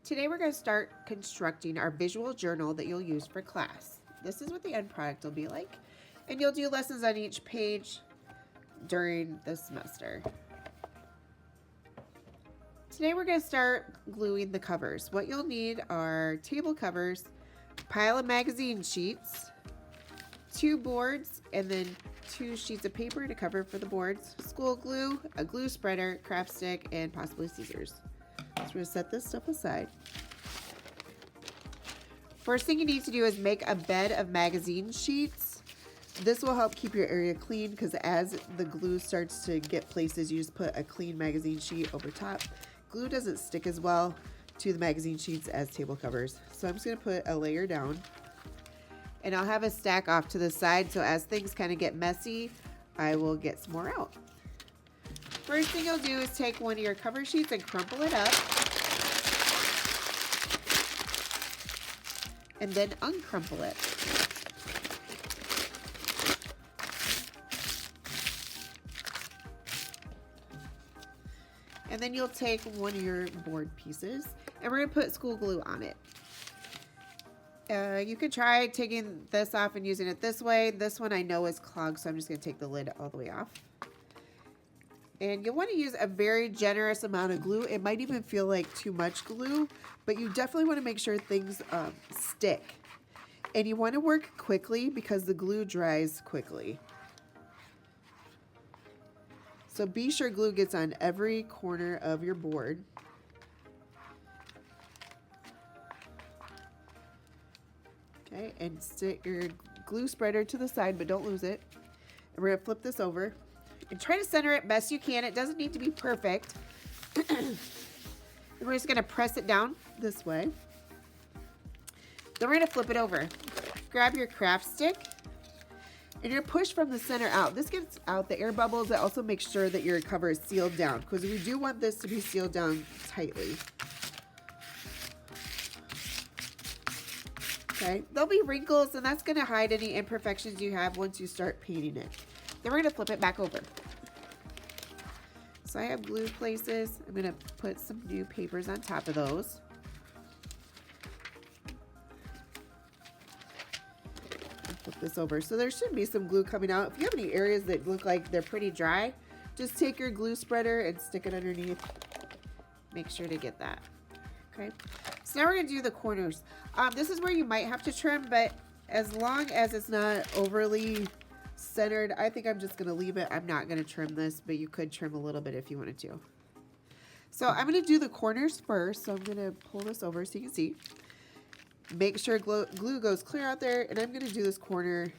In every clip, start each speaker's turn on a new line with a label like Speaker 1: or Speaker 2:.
Speaker 1: Today we're going to start constructing our visual journal that you'll use for class. This is what the end product will be like, and you'll do lessons on each page during the semester. Today we're going to start gluing the covers. What you'll need are table covers, a pile of magazine sheets, 2 boards, and then 2 sheets of paper to cover for the boards, school glue, a glue spreader, craft stick, and possibly scissors. So we're going to set this stuff aside. First thing you need to do is make a bed of magazine sheets. This will help keep your area clean because as the glue starts to get places, you just put a clean magazine sheet over top. Glue doesn't stick as well to the magazine sheets as table covers. So I'm just going to put a layer down, and I'll have a stack off to the side so as things kind of get messy, I will get some more out. First thing you'll do is take one of your cover sheets and crumple it up, and then uncrumple it. And then you'll take one of your board pieces, and we're going to put school glue on it. You can try taking this off and using it this way. This one I know is clogged, so I'm just going to take the lid all the way off. And you'll want to use a very generous amount of glue. It might even feel like too much glue, but you definitely want to make sure things stick. And you want to work quickly because the glue dries quickly. So be sure glue gets on every corner of your board. Okay, and stick your glue spreader to the side, but don't lose it. And we're going to flip this over. And try to center it best you can. It doesn't need to be perfect. And we're just going to press it down this way. Then we're going to flip it over. Grab your craft stick, and you're going to push from the center out. This gets out the air bubbles. It also makes sure that your cover is sealed down because we do want this to be sealed down tightly. Okay, there'll be wrinkles, and that's going to hide any imperfections you have once you start painting it. Then we're going to flip it back over. So I have glue places. I'm going to put some new papers on top of those. And flip this over. So there should be some glue coming out. If you have any areas that look like they're pretty dry, just take your glue spreader and stick it underneath. Make sure to get that. Okay. So now we're going to do the corners. This is where you might have to trim, but as long as it's not overly centered, I think I'm just going to leave it. I'm not going to trim this, but you could trim a little bit if you wanted to. So I'm going to do the corners first. So I'm going to pull this over so you can see. Make sure glue goes clear out there, and I'm going to do this corner.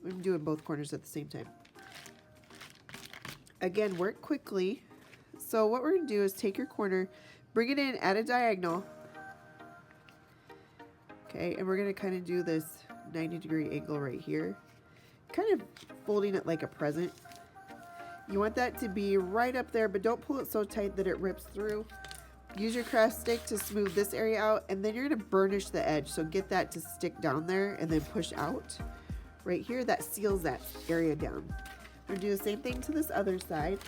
Speaker 1: I'm doing both corners at the same time. Again, work quickly. So what we're going to do is take your corner, bring it in at a diagonal. Okay, and we're going to kind of do this 90-degree angle right here. Kind of folding it like a present. You want that to be right up there, but don't pull it so tight that it rips through. Use your craft stick to smooth this area out, and then you're going to burnish the edge. So get that to stick down there and then push out. Right here, that seals that area down. We're going to do the same thing to this other side.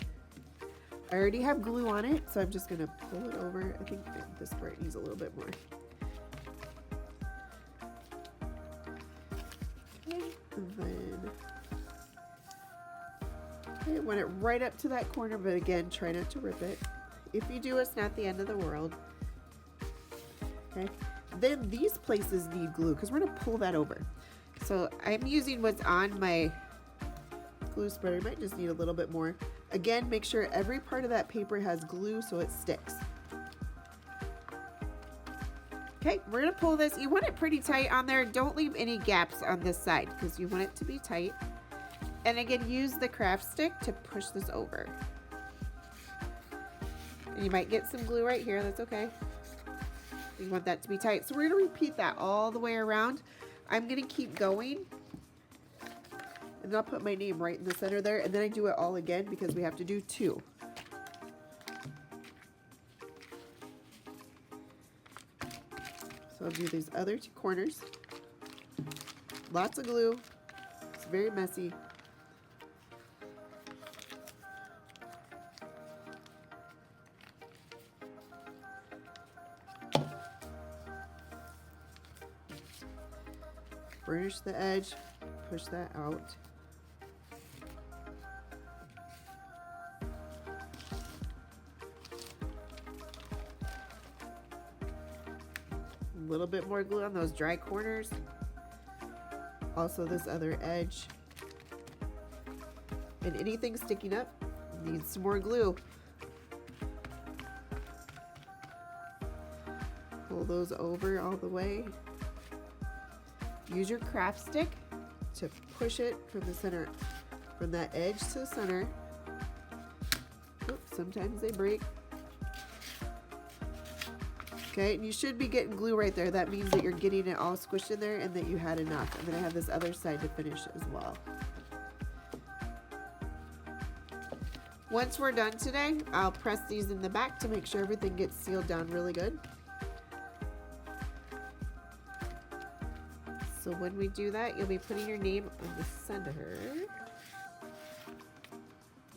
Speaker 1: I already have glue on it, so I'm just going to pull it over. I think this part needs a little bit more. Okay, and then okay, want it right up to that corner, but again, try not to rip it. If you do, it's not the end of the world. Okay, then these places need glue because we're going to pull that over. So I'm using what's on my glue spreader. You might just need a little bit more. Again, make sure every part of that paper has glue so it sticks. Okay, we're going to pull this. You want it pretty tight on there. Don't leave any gaps on this side because you want it to be tight. And again, use the craft stick to push this over. And you might get some glue right here. That's okay. You want that to be tight. So we're going to repeat that all the way around. I'm going to keep going. And I'll put my name right in the center there. And then I do it all again because we have to do 2. So I'll do these other 2 corners. Lots of glue. It's very messy. Burnish the edge, push that out. A little bit more glue on those dry corners. Also this other edge. And anything sticking up needs some more glue. Pull those over all the way. Use your craft stick to push it from the center, from that edge to the center. Oops, sometimes they break. Okay, and you should be getting glue right there. That means that you're getting it all squished in there and that you had enough. I'm gonna have this other side to finish as well. Once we're done today, I'll press these in the back to make sure everything gets sealed down really good. So when we do that, you'll be putting your name on the center.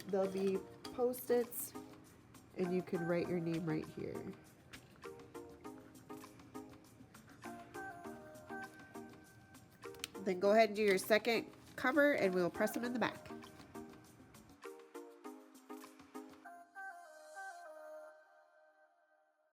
Speaker 1: There'll be Post-its, and you can write your name right here. Then go ahead and do your second cover, and we'll press them in the back.